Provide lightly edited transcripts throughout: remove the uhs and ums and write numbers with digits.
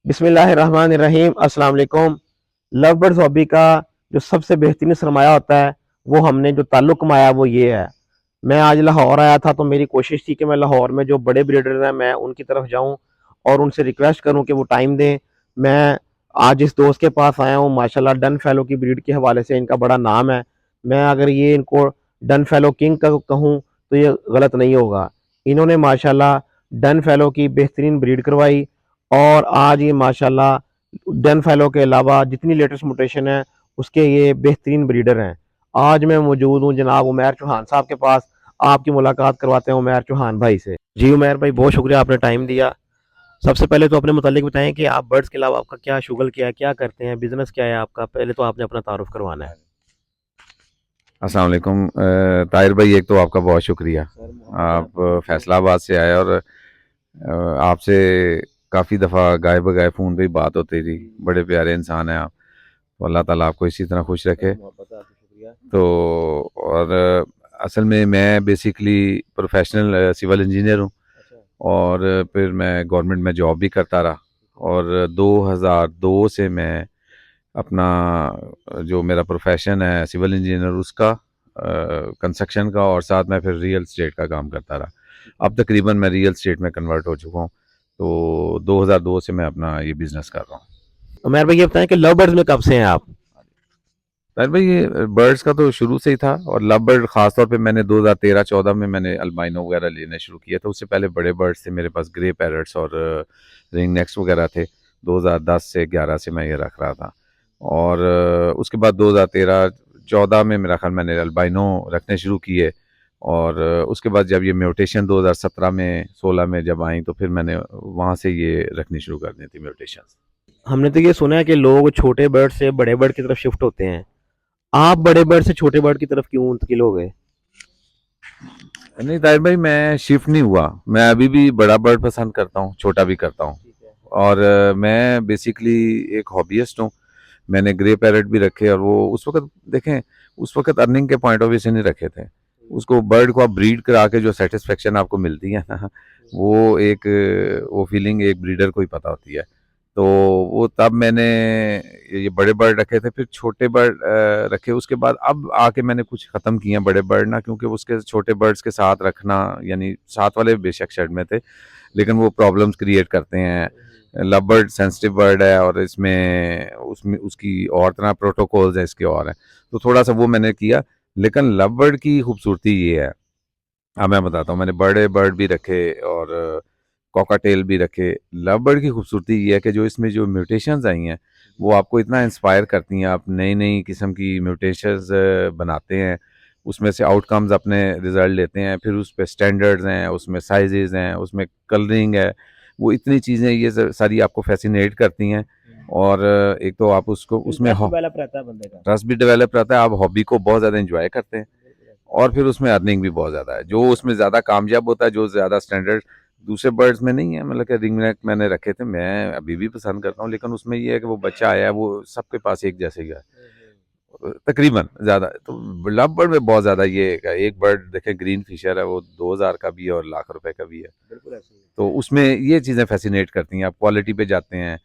बिस्मिल्लाहिर्रहमानिर्रहीम अस्सलाम वालेकुम। लव बर्ड्स हॉबी का जो सबसे बेहतरीन सरमाया होता है वो हमने जो ताल्लुक कमाया वो ये है। मैं आज लाहौर आया था तो मेरी कोशिश थी कि मैं लाहौर में जो बड़े ब्रीडर्स हैं मैं उनकी तरफ जाऊं और उनसे रिक्वेस्ट करूं कि वो टाइम दें। मैं आज इस दोस्त के पास आया हूं, माशाल्लाह डन फैलो की ब्रीड के हवाले से इनका बड़ा नाम है। मैं अगर ये इनको डन फैलो किंग का कहूँ तो ये गलत नहीं होगा। इन्होंने माशाल्लाह डन फैलो की बेहतरीन ब्रीड करवाई और आज ये माशाल्लाह डन फैलो के अलावा जितनी लेटेस्ट म्यूटेशन है उसके ये बेहतरीन ब्रीडर हैं। आज मैं मौजूद हूँ जनाब उमैर चौहान साहब के पास। आपकी मुलाकात करवाते हैं उमैर चौहान भाई से। जी उमैर भाई, बहुत शुक्रिया आपने टाइम दिया। सबसे पहले तो अपने मुतालिक बताएं कि आप बर्ड्स के अलावा आपका क्या शुगल क्या है, क्या करते हैं, बिजनेस क्या है आपका। पहले तो आपने अपना तारुफ करवाना है। अस्सलाम वालेकुम। ताहिर भाई, एक तो आपका बहुत शुक्रिया। आप फैसलाबाद से आए और आपसे काफ़ी दफ़ा गाए बगाए फ़ोन पे ही बात होती थी। बड़े प्यारे इंसान हैं आप, तो अल्लाह ताला आपको इसी तरह खुश रखे। तो और असल में मैं बेसिकली प्रोफेशनल सिविल इंजीनियर हूँ और फिर मैं गवर्नमेंट में जॉब भी करता रहा। और 2002 से मैं अपना जो मेरा प्रोफेशन है सिविल इंजीनियर उसका, कंस्ट्रक्शन का, और साथ में फिर रियल स्टेट का काम करता रहा। अब तकरीबन मैं रियल स्टेट में कन्वर्ट हो चुका हूँ। तो 2002 से मैं अपना ये बिज़नेस कर रहा हूँ। उमैर भाई ये बताएं कि लव बर्ड्स में कब से हैं आप। ताहिर भाई, ये बर्ड्स का तो शुरू से ही था, और लव बर्ड ख़ासतौर पे मैंने 2013-14 में मैंने अल्बाइनो वगैरह लेने शुरू किया था। उससे पहले बड़े बर्ड्स थे मेरे पास, ग्रे पैरट्स और रिंग नेक्स वगैरह थे। 2010 से 11 से मैं ये रख रहा था। और उसके बाद 2013-14 में मेरा ख्याल मैंने अल्बाइनो रखने शुरू किए। और उसके बाद जब ये म्यूटेशन 2017 में 16 में जब आई, तो फिर मैंने वहाँ से ये रखनी शुरू कर दी थी म्यूटेशन। हमने तो ये सुना है कि लोग छोटे बर्ड से बड़े बर्ड की तरफ शिफ्ट होते हैं। आप बड़े बर्ड से छोटे बर्ड की तरफ क्यों मुंतकिल हो गए। नहीं ताहिर भाई, मैं शिफ्ट नहीं हुआ। मैं अभी भी बड़ा बर्ड पसंद करता हूँ, छोटा भी करता हूँ। और मैं बेसिकली एक हॉबीइस्ट हूँ। मैंने ग्रे पैरट भी रखे, और वो उस वक्त देखें, उस वक्त अर्निंग के पॉइंट ऑफ व्यू से नहीं रखे थे। उसको बर्ड को आप ब्रीड करा के जो सेटिस्फेक्शन आपको मिलती है ना, वो एक वो फीलिंग एक ब्रीडर को ही पता होती है। तो वो तब मैंने ये बड़े बर्ड रखे थे, फिर छोटे बर्ड रखे। उसके बाद अब आके मैंने कुछ ख़त्म किए हैं बड़े बर्ड ना, क्योंकि उसके छोटे बर्ड्स के साथ रखना, यानी साथ वाले बेशक शेड में थे, लेकिन वो प्रॉब्लम्स क्रिएट करते हैं। लव बर्ड सेंसिटिव बर्ड है, और इसमें उसमें उसकी और तरह प्रोटोकॉल्स हैं, इसके और हैं। तो थोड़ा सा वो मैंने किया। लेकिन लव बर्ड की खूबसूरती ये है, अब मैं बताता हूँ। मैंने बड़े बर्ड भी रखे और कॉकाटेल भी रखे। लव बर्ड की खूबसूरती ये है कि जो इसमें जो म्यूटेशंस आई हैं, वो आपको इतना इंस्पायर करती हैं। आप नई नई किस्म की म्यूटेशंस बनाते हैं, उसमें से आउटकम्स अपने रिजल्ट लेते हैं। फिर उस पर स्टैंडर्ड्स हैं, उसमें साइजेस हैं, उसमें कलरिंग है। वो इतनी चीज़ें ये सारी आपको फैसिनेट करती हैं। और एक तो आप उसको उसमें डेवलप रहता है बंदे का। ट्रस्ट भी डेवलप रहता है, आप हॉबी को बहुत ज़्यादा इंजॉय करते हैं। और फिर उसमें अर्निंग भी बहुत ज़्यादा है। जो उसमें ज़्यादा कामयाब होता है, जो ज़्यादा स्टैंडर्ड दूसरे बर्ड्स में नहीं है। मतलब कि रिंग नेक मैंने रखे थे, मैं अभी भी पसंद करता हूँ, लेकिन उसमें ये है कि वो बच्चा आया है, वो सबके पास एक जैसे ही है तकरीबन। ज़्यादा तो लव बर्ड में बहुत ज़्यादा ये है कि एक बर्ड देखें, ग्रीन फिशर है, वो 2000 का भी है और लाख रुपए का भी है। बिल्कुल ऐसे ही है। तो उसमें ये चीज़ें फैसिनेट करती हैं। आप क्वालिटी पे जाते हैं,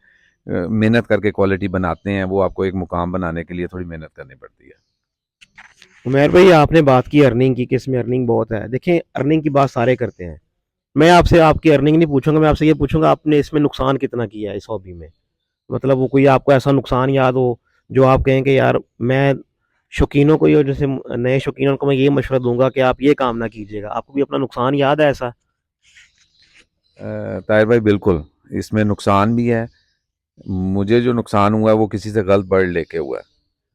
मेहनत करके क्वालिटी बनाते हैं, वो आपको एक मुकाम बनाने के लिए थोड़ी मेहनत करनी पड़ती है। उमैर भाई आपने बात की अर्निंग की कि इसमें अर्निंग बहुत है। देखें अर्निंग की बात सारे करते हैं। मैं आपसे आपकी अर्निंग नहीं पूछूंगा, मैं आपसे ये पूछूंगा आपने इसमें नुकसान कितना किया है इस हॉबी में। मतलब वो कोई आपको ऐसा नुकसान याद हो जो आप कहें कि यार मैं शौकीनों को ये जैसे नए शौकीनों को मैं ये मशवरा दूंगा कि आप ये काम ना कीजिएगा। आपको भी अपना नुकसान याद है ऐसा। ताहिर भाई बिल्कुल, इसमें नुकसान भी है। मुझे जो नुकसान हुआ है वो किसी से गलत बर्ड लेके हुआ है।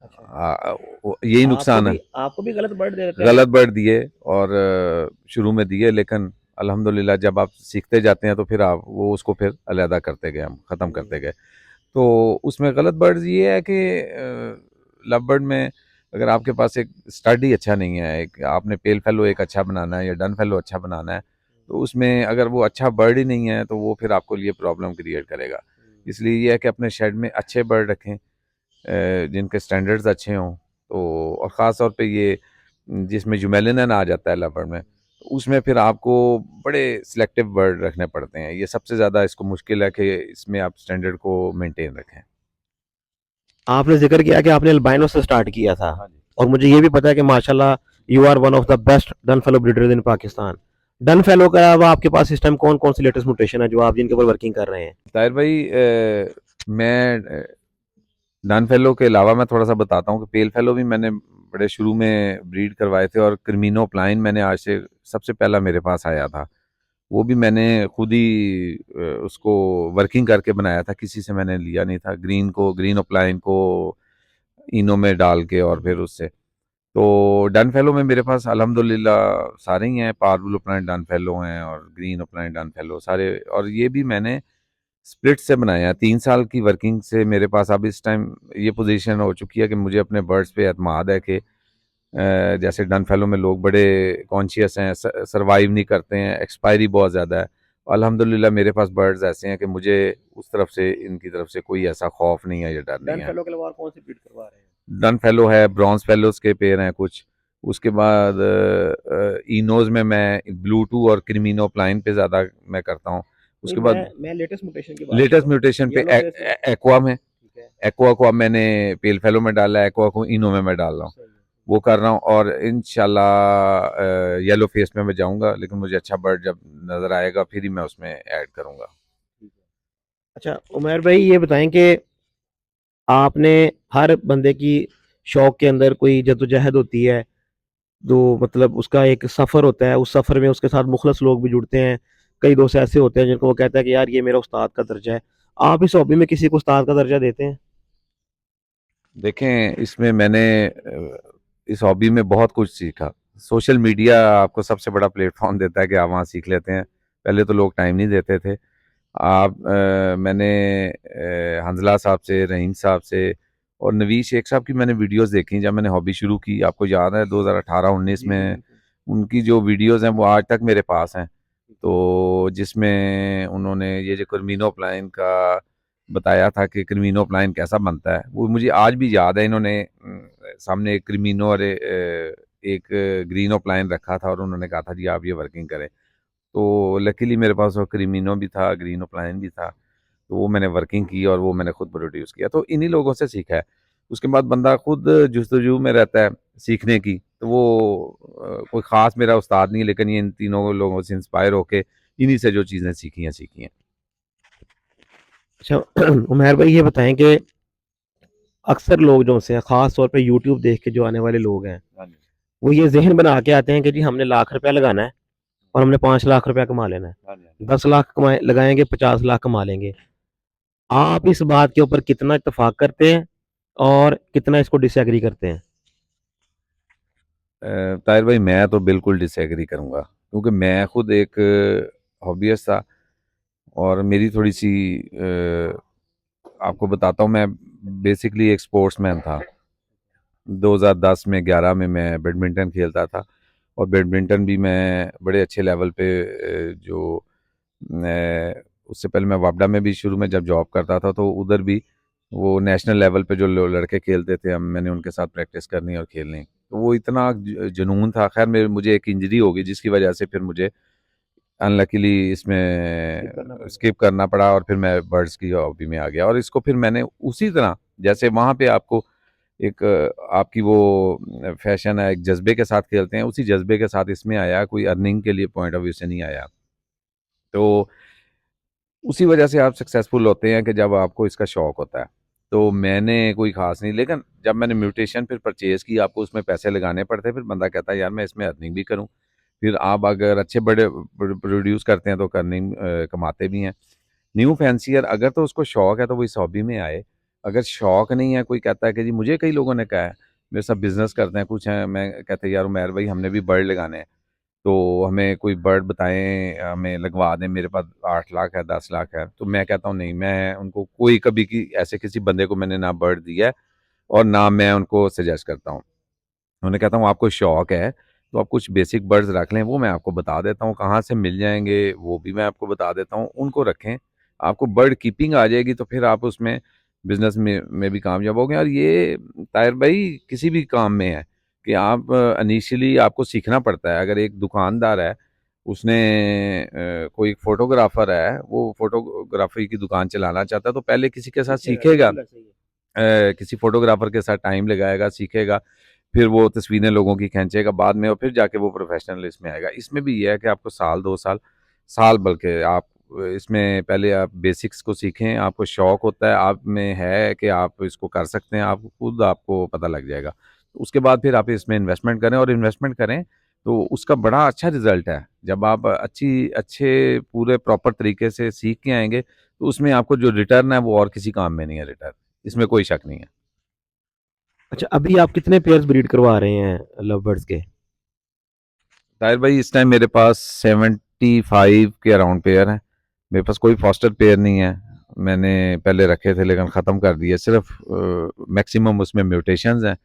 अच्छा। यही नुकसान है। आपको भी गलत बर्ड दे देते हैं गलत लोग। बर्ड दिए, और शुरू में दिए, लेकिन अल्हम्दुलिल्लाह जब आप सीखते जाते हैं तो फिर आप वो उसको फिर अलहदा करते गए, हम ख़त्म करते गए। तो उसमें गलत बर्ड्स ये है कि लव बर्ड में अगर आपके पास एक स्टडी अच्छा नहीं है, एक आपने पेल फेलो एक अच्छा बनाना है या डन फेलो अच्छा बनाना है, तो उसमें अगर वो अच्छा बर्ड ही नहीं है तो वो फिर आपको लिए प्रॉब्लम क्रिएट करेगा। इसलिए ये है कि अपने शेड में अच्छे बर्ड रखें, जिनके स्टैंडर्ड्स अच्छे हों। तो और ख़ास तौर पे ये जिसमें जुमेलिनन आ जाता है लव बर्ड में, उसमें फिर आपको बड़े सिलेक्टिव बर्ड रखने पड़ते हैं। ये सबसे ज़्यादा इसको मुश्किल है कि इसमें आप स्टैंडर्ड को मेंटेन रखें। आपने जिक्र किया कि आपने अल्बाइनो से स्टार्ट किया था, हाँ जी। और मुझे ये भी पता है कि माशाल्लाह you are one of the best dun fallow breeders in Pakistan. Dun fallow के अलावा आपके पास इस टाइम कौन कौन सी लेटेस्ट म्यूटेशन है जो आप जिनके ऊपर वर्किंग कर रहे हैं? ताहिर भाई, मैं डन फेलो के अलावा मैं थोड़ा सा बताता हूँ कि पेल फेलो भी मैंने बड़े शुरू में ब्रीड करवाए थे, और क्रिमिनो प्लाइन मैंने आज से सबसे पहला मेरे पास आया था। वो भी मैंने खुद ही उसको वर्किंग करके बनाया था, किसी से मैंने लिया नहीं था। ग्रीन ओप्लाइन को इनो में डाल के और फिर उससे। तो डन फेलो में मेरे पास अल्हम्दुलिल्लाह सारे ही हैं। पार्बल ओप्लाइन डन फेलो हैं और ग्रीन ओप्लाइन डन फेलो सारे। और ये भी मैंने स्प्लिट से बनाया। 3 साल की वर्किंग से मेरे पास अब इस टाइम ये पोजीशन हो चुकी है कि मुझे अपने बर्ड्स पे एतमाद है कि जैसे डन फेलो में लोग बड़े कॉन्शियस हैं, सरवाइव नहीं करते हैं, एक्सपायरी बहुत ज़्यादा है। अल्हम्दुलिल्लाह मेरे पास बर्ड्स ऐसे हैं कि मुझे उस तरफ से, इनकी तरफ से कोई ऐसा खौफ नहीं है या डर नहीं डन है। फेलो के अलावा और कौन सी ब्रीड करवा रहे हैं? डन फेलो है, ब्रॉन्ज फेलोज के पेयर हैं कुछ। उसके बाद इनोज में मैं ब्लू 2 और क्रिमिनो प्लाइन पे ज़्यादा मैं करता हूँ। नहीं, उसके बाद मैं लेटेस्ट म्यूटेशन की बात कर लेटेस्ट रहा हूँ। म्यूटेशन पे येलो फेस में एक्वा में, ठीक है, एक्वा को अब मैंने पेल फेलो में डाला है, एक्वा को इनो में मैं डाल रहा हूँ, सही है। वो कर रहा हूँ। और इंशाल्लाह येलो फेस में मैं जाऊंगा, लेकिन मुझे अच्छा बर्ड जब नज़र आएगा फिर ही मैं उसमें ऐड करूंगा। ठीक है। अच्छा उमर भाई, ये बताएं कि आपने, हर बंदे की शौक के अंदर कोई जद्दोजहद होती है, तो मतलब उसका एक सफ़र होता है, उस सफ़र में उसके साथ मुखलस लोग भी जुड़ते हैं। कई दोस्त ऐसे होते हैं जिनको वो कहता है कि यार ये मेरा उस्ताद का दर्जा है। आप इस हॉबी में किसी को उस्ताद का दर्जा देते हैं? देखें, इसमें मैंने इस हॉबी में बहुत कुछ सीखा। सोशल मीडिया आपको सबसे बड़ा प्लेटफॉर्म देता है कि आप वहाँ सीख लेते हैं। पहले तो लोग टाइम नहीं देते थे। मैंने हंजला साहब से, रहीम साहब से और नवीद शेख साहब की मैंने वीडियोस देखी जब मैंने हॉबी शुरू की। आपको याद है 2018-19 जी जी में बिल्कुल। उनकी जो वीडियोस हैं वो आज तक मेरे पास हैं। तो जिसमें उन्होंने ये जो कर्मीनो प्लाइन का बताया था कि क्रिमिनो प्लाइन कैसा बनता है, वो मुझे आज भी याद है। इन्होंने सामने एक क्रिमिनो और एक ग्रीनो प्लाइन रखा था और उन्होंने कहा था जी आप ये वर्किंग करें। तो लकीली मेरे पास वो क्रिमिनो भी था, ग्रीनो प्लाइन भी था। तो वो मैंने वर्किंग की और वो मैंने खुद प्रोड्यूस किया। तो इन्हीं लोगों से सीखा है। उसके बाद बंदा खुद जुस्तजू में रहता है सीखने की। तो वो कोई ख़ास मेरा उस्ताद नहीं है, लेकिन ये इन तीनों लोगों से इंस्पायर होके इन्हीं से जो चीज़ें सीखी हैं। अच्छा उमर भाई, ये बताएं कि अक्सर लोग जो से खास तौर पे यूट्यूब देख के जो आने वाले लोग हैं, हाँ जी। वो ये जहन बना के आते हैं कि जी हमने लाख रुपया लगाना है और हमने 5 लाख रुपया कमा लेना है। हाँ जी। 10 लाख कमाए लगाएंगे, 50 लाख कमा लेंगे। आप इस बात के ऊपर कितना इत्तेफाक करते हैं और कितना इसको डिसएग्री करते हैं? ताहिर भाई, मैं तो बिल्कुल डिसएग्री करूंगा, क्योंकि मैं खुद एक हॉबीist था। और मेरी थोड़ी सी आपको बताता हूँ, मैं बेसिकली एक स्पोर्ट्समैन था। 2010 में 11 में मैं बैडमिंटन खेलता था। और बैडमिंटन भी मैं बड़े अच्छे लेवल पे उससे पहले मैं वापडा में भी शुरू में जब जॉब करता था तो उधर भी वो नेशनल लेवल पे जो लड़के खेलते थे, हम मैंने उनके साथ प्रैक्टिस करनी और खेलनी। तो वो इतना जुनून था। खैर मेरे मुझे एक इंजरी हो गई जिसकी वजह से फिर मुझे अनलकीली स्किप करना इसमें पड़ गया। स्किप करना पड़ा और फिर मैं बर्ड्स की हॉबी में आ गया। और इसको फिर मैंने उसी तरह, जैसे वहाँ पे आपको एक आपकी वो फैशन है, एक जज्बे के साथ खेलते हैं, उसी जज्बे के साथ इसमें आया। कोई अर्निंग के लिए पॉइंट ऑफ व्यू से नहीं आया। तो उसी वजह से आप सक्सेसफुल होते हैं कि जब आपको इसका शौक होता है। तो मैंने कोई ख़ास नहीं, लेकिन जब मैंने म्यूटेशन फिर परचेज़ की, आपको उसमें पैसे लगाने पड़ते हैं। फिर बंदा कहता है यार मैं इसमें अर्निंग भी करूँ। फिर आप अगर अच्छे बड़े प्रोड्यूस करते हैं तो अर्निंग कमाते भी हैं। न्यू फैंसियर अगर तो उसको शौक है तो वो इस हॉबी में आए। अगर शौक नहीं है, कोई कहता है कि जी, मुझे कई लोगों ने कहा है मेरे साथ बिजनेस करते हैं कुछ हैं, मैं कहते हैं यार उमैर भाई हमने भी बर्ड लगाने हैं, तो हमें कोई बर्ड बताएं, हमें लगवा दें, मेरे पास 8 लाख है 10 लाख है। तो मैं कहता हूँ नहीं, मैं उनको कोई कभी की ऐसे किसी बंदे को मैंने ना बर्ड दिया है और ना मैं उनको सजेस्ट करता हूँ। उन्हें कहता हूँ आपको शौक है तो आप कुछ बेसिक बर्ड्स रख लें, वो मैं आपको बता देता हूँ कहाँ से मिल जाएंगे, वो भी मैं आपको बता देता हूँ, उनको रखें। आपको बर्ड कीपिंग आ जाएगी तो फिर आप उसमें बिजनेस में भी कामयाब होंगे। और ये ताहिर भाई किसी भी काम में है कि आप इनिशियली आपको सीखना पड़ता है। अगर एक दुकानदार है, उसने कोई फोटोग्राफर है, वो फोटोग्राफी की दुकान चलाना चाहता है, तो पहले किसी के साथ सीखेगा, किसी फोटोग्राफर के साथ टाइम लगाएगा, सीखेगा, फिर वो तस्वीरें लोगों की खींचेगा बाद में, और फिर जाके वो प्रोफेशनल इसमें आएगा। इसमें भी ये है कि आपको साल 2 साल, बल्कि आप इसमें पहले आप बेसिक्स को सीखें, आपको शौक होता है, आप में है कि आप इसको कर सकते हैं, आप खुद आपको पता लग जाएगा। उसके बाद फिर आप इसमें इन्वेस्टमेंट करें, और इन्वेस्टमेंट करें तो उसका बड़ा अच्छा रिजल्ट है। जब आप अच्छे पूरे प्रॉपर तरीके से सीख के आएंगे, तो उसमें आपको जो रिटर्न है वो और किसी काम में नहीं है रिटर्न, इसमें कोई शक नहीं है। अच्छा, अभी आप कितने पेयर्स ब्रीड करवा रहे हैं लव बर्ड्स के? ताहिर भाई, इस टाइम मेरे पास 75 के अराउंड पेयर हैं। मेरे पास कोई फॉस्टर पेयर नहीं है। मैंने पहले रखे थे लेकिन ख़त्म कर दिए। सिर्फ मैक्सिमम उसमें म्यूटेशंस हैं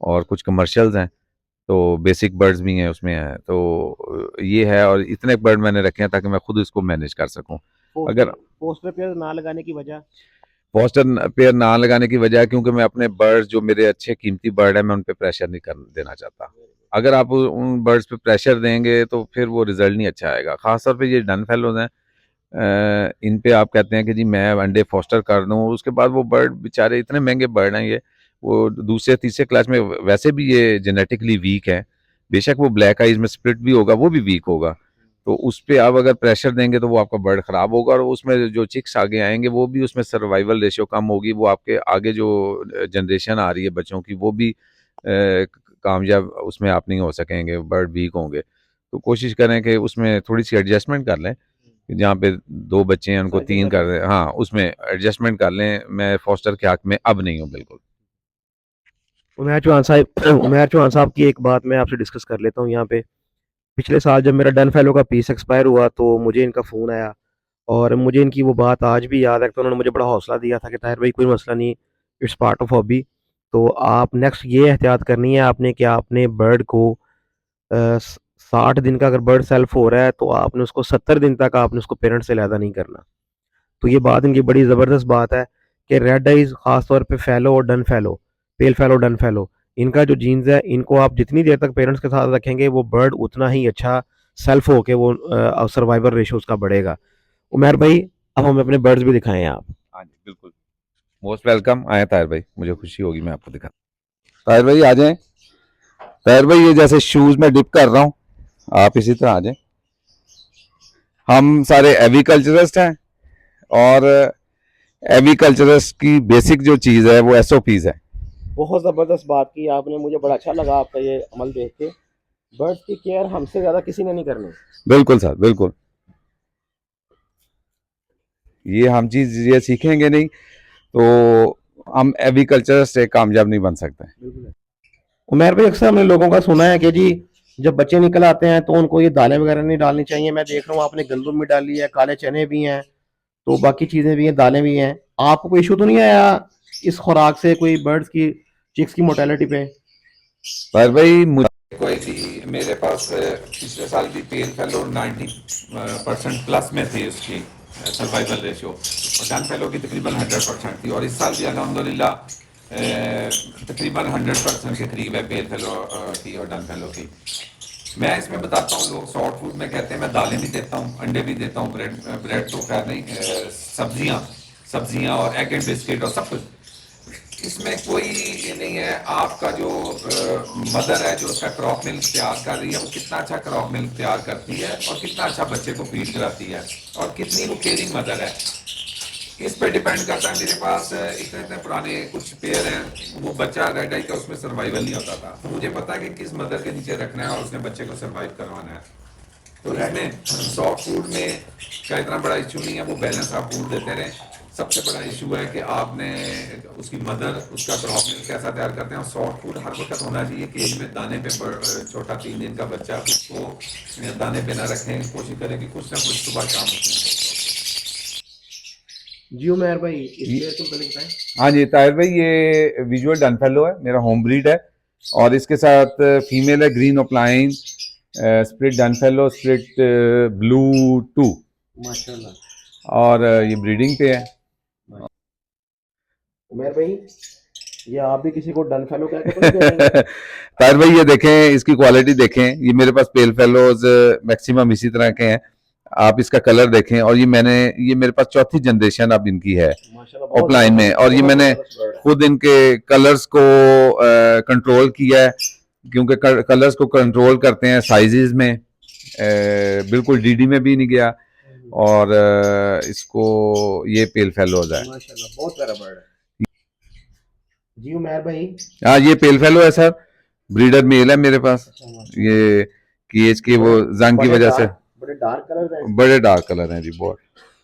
और कुछ कमर्शियल्स हैं, तो बेसिक बर्ड्स भी हैं उसमें हैं। तो ये है, और इतने बर्ड मैंने रखे हैं ताकि मैं खुद इसको मैनेज कर सकूं। अगर पोस्टर पेयर ना लगाने की वजह? फॉस्टर पेयर ना लगाने की वजह, क्योंकि मैं अपने बर्ड्स जो मेरे अच्छे कीमती बर्ड हैं, मैं उन पे प्रेशर नहीं कर देना चाहता। अगर आप उन बर्ड्स पे प्रेशर देंगे तो फिर वो रिजल्ट नहीं अच्छा आएगा। खासतौर पे ये डन फेलोज हैं, इन पे आप कहते हैं कि जी मैं अंडे फॉस्टर कर दूं, उसके बाद वो बर्ड बेचारे, इतने महंगे बर्ड हैं ये, वो दूसरे तीसरे क्लास में, वैसे भी ये जेनेटिकली वीक है। बेशक वो ब्लैक आइज में स्प्लिट भी होगा, वो भी वीक होगा। तो उस पे आप अगर प्रेशर देंगे तो वो आपका बर्ड खराब होगा, और उसमें जो चिक्स आगे आएंगे वो भी, उसमें सर्वाइवल रेशियो कम होगी, वो आपके आगे जो जनरेशन आ रही है बच्चों की, वो भी कामयाब उसमें आप नहीं हो सकेंगे, बर्ड वीक होंगे। तो कोशिश करें कि उसमें थोड़ी सी एडजस्टमेंट कर लें, जहाँ पे 2 बच्चे हैं उनको 3 कर रहे हैं, हाँ उसमें एडजस्टमेंट कर लें। मैं फॉस्टर के हक में अब नहीं हूँ बिल्कुल। उमेर चौहान साहब की एक बात मैं आपसे डिस्कस कर लेता हूँ यहाँ पे। पिछले साल जब मेरा डन फेलो का पीस एक्सपायर हुआ तो मुझे इनका फ़ोन आया, और मुझे इनकी वो बात आज भी याद है। तो उन्होंने मुझे बड़ा हौसला दिया था कि ताहिर भाई कोई मसला नहीं, इट्स पार्ट ऑफ हॉबी। तो आप नेक्स्ट ये एहतियात करनी है आपने कि आपने बर्ड को 60 दिन का अगर बर्ड सेल्फ हो रहा है तो आपने उसको 70 दिन तक आपने उसको पेरेंट से अलहदा नहीं करना। तो ये बात इनकी बड़ी ज़बरदस्त बात है कि रेड आइज ख़ास तौर पे फैलो और डन फैलो, पेल फैलो डन फैलो, इनका जो जीन्स है, इनको आप जितनी देर तक पेरेंट्स के साथ रखेंगे वो बर्ड उतना ही अच्छा सेल्फ होके वो सर्वाइवल रेशो उसका बढ़ेगा। उमर भाई, अब हमें अपने बर्ड्स भी दिखाएं आप। हाँ जी बिल्कुल, मोस्ट वेलकम। आए ताहिर भाई, मुझे खुशी होगी मैं आपको दिखा। ताहिर भाई आ जाएं। ताहिर भाई, ये जैसे शूज में डिप कर रहा हूँ, आप इसी तरह आ जाएं। हम सारे एविकल्चरिस्ट हैं, और एविकल्चरिस्ट की बेसिक जो चीज़ है वो एसओपीज है। बहुत ज़बरदस्त बात की आपने, मुझे बड़ा अच्छा लगा आपका ये अमल देख के। बर्ड्स की केयर हमसे ज़्यादा किसी ने नहीं करनी। बिल्कुल सर, बिल्कुल। ये हम चीज़ ये सीखेंगे नहीं तो हम एग्रीकल्चर से कामयाब नहीं बन सकते। उमर भाई, अक्सर हमने लोगों का सुना है कि जी जब बच्चे निकल आते हैं तो उनको ये दालें वगैरह नहीं डालनी चाहिए। मैं देख रहा हूँ आपने गंदम भी डाली है, काले चने भी हैं, तो बाकी चीज़ें भी हैं, दालें भी हैं। आपको कोई इशू तो नहीं आया इस खुराक से, कोई बर्ड्स की चिक्स की मोर्टेलिटी पे? पर भाई मुझे कोई थी, मेरे पास पिछले साल की पेल फेलो 90% प्लस में थी उसकी सर्वाइवल रेशियो, और डन फेलो की तकरीबन 100% थी। और इस साल भी अल्हम्दुलिल्लाह तकरीबन 100% के करीब है पेल फेलो की और डन फेलो की। मैं इसमें बताता हूँ, लोग सॉफ्ट फूड में कहते हैं मैं दालें भी देता हूँ, अंडे भी देता हूँ, ब्रेड ब्रेड तो खैर नहीं, सब्जियाँ सब्जियाँ और एग एंड बिस्किट और सब कुछ। इसमें कोई ये नहीं है, आपका जो मदर है जो उसका क्रॉप मिल्क तैयार कर रही है, वो कितना अच्छा क्रॉप मिल्क तैयार करती है और कितना अच्छा बच्चे को फीड कराती है, और कितनी वो केयरिंग मदर है। इस पे डिपेंड करता है। मेरे पास इतने इतने पुराने कुछ पेयर हैं, वो बच्चा रेड आई का उसमें सर्वाइवल नहीं होता था, तो मुझे पता है कि किस मदर के नीचे रखना है और उसने बच्चे को सर्वाइव करवाना है। तो इसमें सॉफ्ट फूड में का इतना बड़ा इशू नहीं है, वो बैलेंस आप फूड देते रहें। सबसे बड़ा इशू है कि आपने उसकी मदर उसका क्रॉप मिल्क कैसा तैयार करते हैं। और सॉफ्ट फूड हर वक्त होना चाहिए केज में, दाने पे छोटा 3 दिन का बच्चा, उसको दाने पे ना रखें, कोशिश करें कि कुछ ना कुछ सुबह शाम उसमें। जी उमर भाई, इस पेयर को पहले बताएं। हाँ जी ताहिर भाई, ये विजुअल डन फेलो है, मेरा होम ब्रीड है, और इसके साथ फीमेल है green ओप्लाइन split done fellow split blue 2, माशाल्लाह। और ये ब्रीडिंग पे है। उमर भाई, ये आप भी किसी को डन फेलो कह के तो नहीं दे देंगे? ताहिर भाई ये देखें, इसकी क्वालिटी देखें, ये मेरे पास पेल फेलोज मैक्सिमम इसी तरह के हैं। आप इसका कलर देखें, और ये मेरे पास चौथी जनरेशन अब इनकी है माशाल्लाह बहुत ऑफलाइन में, और ये बहुत मैंने जबरदस्त bird है। खुद इनके कलर्स को कंट्रोल किया है, क्योंकि कलर्स को कंट्रोल करते हैं साइजेस में, बिल्कुल डीडी में भी नहीं गया, और इसको ये पेल फेलोज है। माशाल्लाह बहुत प्यारा बर्ड है जी उमर भाई। हाँ ये पेल फेलो है सर, ब्रीडर मेल है मेरे पास। अच्छा माशाल्लाह ये केज की वो जंग की बड़े वजह से बड़े डार्क कलर है। बड़े डार्क कलर हैं जी बहुत।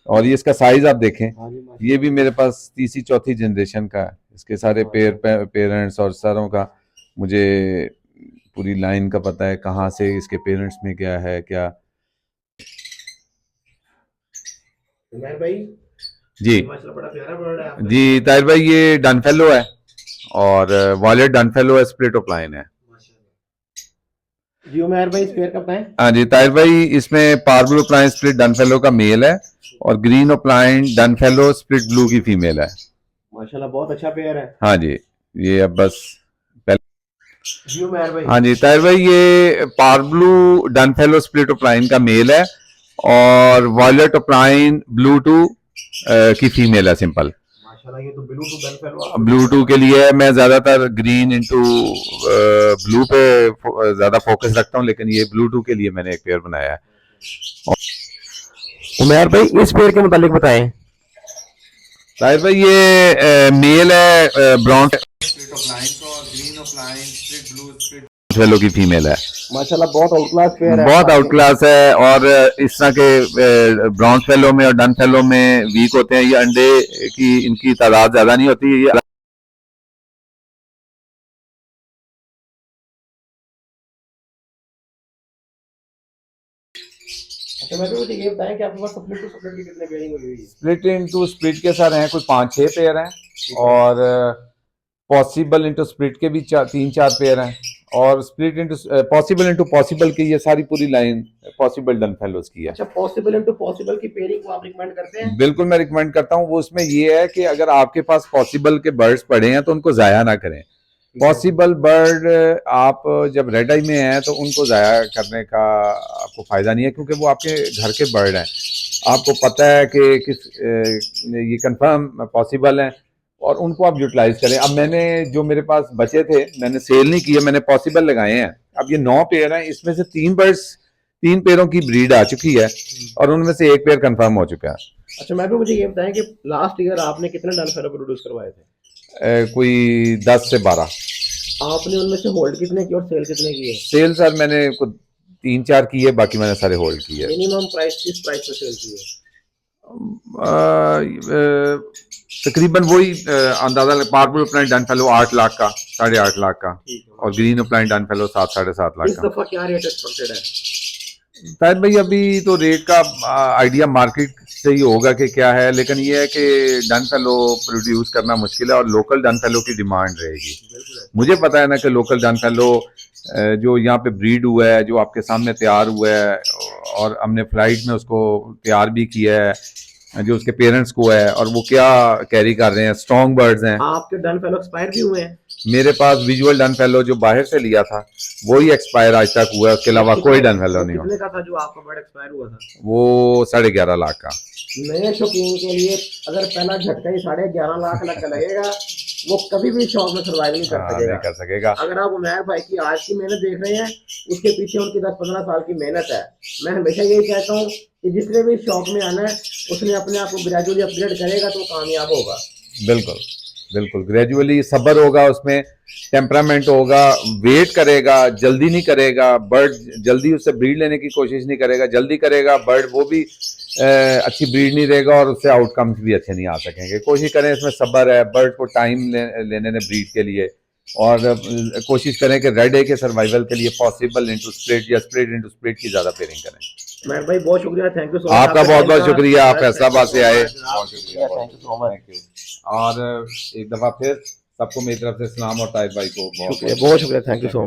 और ये इसका साइज आप देखें, हाँ जी माशाल्लाह। ये भी मेरे पास तीसरी चौथी जनरेशन का है। इसके सारे पेरेंट्स और सरों का मुझे पूरी लाइन का पता है, कहाँ से इसके पेरेंट्स में क्या है क्या। उमर भाई जी माशाल्लाह बड़ा प्यारा बर्ड है आपका। जी ताहिर भाई, ये डनफेलो है, और वॉयलेट डनफेलो है, स्प्लिट ऑफलाइन है। माशाल्लाह जी उमर भाई इस पेयर का बताएं। हाँ जी ताहिर भाई, इसमें पार्बल ऑफलाइन स्प्लिट डनफेलो का मेल है, और ग्रीन ऑफलाइन डनफेलो स्प्लिट ब्लू की फीमेल है। माशाल्लाह बहुत अच्छा पेयर है हाँ जी, ये अब बस जी उमर भाई। हाँ जी ताहिर भाई, ये पार्बलू डनफेलो स्प्लिट ऑफलाइन का मेल है, और वॉयलेट ऑफलाइन ब्लू टू की फीमेल है सिंपल। माशाल्लाह ये तो blue two dun fallow blue two के लिए मैं ज्यादातर ग्रीन इंटू ब्लू पे ज्यादा फोकस रखता हूँ, लेकिन ये ब्लू टू के लिए मैंने एक पेयर बनाया है। उमर भाई इस पेयर के मुतालिक बताएं। ताहिर भाई ये मेल है ब्राउन फेलो की फीमेल है। माशाल्लाह बहुत आउट क्लास पेयर है। बहुत आउट क्लास है, और इस तरह के ब्राउन फेलो में और डन फेलो में वीक होते हैं। ये अंडे की इनकी तादाद ज्यादा नहीं होती, ये अच्छा मैं तो मुझे ये बताएं कि आपके पास स्प्लिट टू स्प्लिट की कितने पेयरिंग हुई हुई है? स्प्लिट इनटू स्प्लिट के साथ हैं कोई 5-6 पेयर हैं, और पॉसिबल इनटू स्प्लिट के भी 3-4 पेयर हैं, और स्प्लिट इनटू पॉसिबल की ये सारी पूरी लाइन पॉसिबल डन फेलोज की है। अच्छा पॉसिबल इनटू पॉसिबल की पेयरिंग को आप रिकमेंड करते हैं? बिल्कुल मैं रिकमेंड करता हूँ। वो उसमें ये है कि अगर आपके पास पॉसिबल के बर्ड्स पड़े हैं तो उनको जाया ना करें। पॉसिबल बर्ड आप जब रेड आई में हैं तो उनको जाया करने का आपको फायदा नहीं है, क्योंकि वो आपके घर के बर्ड हैं। आपको पता है कि ये कंफर्म पॉसिबल हैं, और उनको आप यूटिलाइज करें। अब मैंने जो मेरे पास बचे थे मैंने सेल नहीं किए, मैंने पॉसिबल लगाए हैं। अब ये 9 पेयर हैं, इसमें से 3 पेयरों की ब्रीड आ चुकी है, और उनमें से एक पेयर कंफर्म हो चुका है। अच्छा मैं भी मुझे ये बताएं कि लास्ट ईयर आपने कितने डन फेलो प्रोड्यूस करवाए थे? कोई 10 से 12। आपने उनमें से होल्ड कितने की और सेल कितने की है? सेल सर मैंने कुछ 3-4 की है, बाकी मैंने सारे होल्ड किए। मिनिमम प्राइस किस प्राइस पे सेल की है? तकरीबन वही अंदाजा पार्बल ऑफलाइन डन फेलो 8 लाख का, 8.5 लाख का, और green offline done fellow 7-7.5 lakh इस का। दफा क्या रेट एक्सपेक्टेड है? शायद भाई अभी तो रेट का आइडिया मार्केट से ही होगा कि क्या है, लेकिन ये है कि डन फेलो प्रोड्यूस करना मुश्किल है, और लोकल डन फेलो की डिमांड रहेगी। मुझे पता है ना कि लोकल डन फेलो जो यहाँ पे ब्रीड हुआ है, जो आपके सामने तैयार हुआ है, और हमने फ्लाइट में उसको तैयार भी किया है, जो उसके पेरेंट्स को है, और वो क्या कैरी कर रहे हैं, स्ट्रॉन्ग बर्ड्स हैं। आपके डन फेलो एक्सपायर भी हुए हैं? मेरे पास विजुअल डन फेलो जो बाहर से लिया था वही एक्सपायर आज तक हुआ है, उसके अलावा कोई डन फेलो नहीं हुआ। कितने का था जो आपका बर्ड एक्सपायर हुआ था? वो 11.5 लाख का। नए शौकीन के लिए अगर पहला झटका ही 11.5 लाख का लगेगा, वो कभी भी शौक में सर्वाइव नहीं कर सकेगा। अगर आप उमर भाई की आज की मेहनत देख रहे हैं, उसके पीछे उनकी 10-15 साल की मेहनत है। मैं हमेशा यही कहता हूँ कि जिसने भी शौक में आना है उसने अपने आप को ग्रेजुअली अपग्रेड करेगा तो कामयाब होगा। बिल्कुल बिल्कुल, ग्रेजुअली सब्र होगा, उसमें टेम्परामेंट होगा, वेट करेगा, जल्दी नहीं करेगा। बर्ड जल्दी उससे ब्रीड लेने की कोशिश नहीं करेगा, जल्दी करेगा बर्ड वो भी अच्छी ब्रीड नहीं रहेगा, और उससे आउटकम्स भी अच्छे नहीं आ सकेंगे। कोशिश करें, इसमें सब्र है, बर्ड को टाइम लेने ने ब्रीड के लिए, और कोशिश करें कि रेड ए के सर्वाइवल के लिए पॉसिबल इनटू स्प्लिट या स्प्लिट इनटू स्प्लिट की ज्यादा पेयरिंग करें। मैं भाई बहुत शुक्रिया, थैंक यू सो मच। आपका बहुत बहुत शुक्रिया, आप फैसलाबाद से आए, बहुत शुक्रिया, thank you so much. Thank you. और एक दफा फिर सबको मेरी तरफ से सलाम, और ताहिर भाई को बहुत शुक्रिया, बहुत शुक्रिया, थैंक यू सो मच।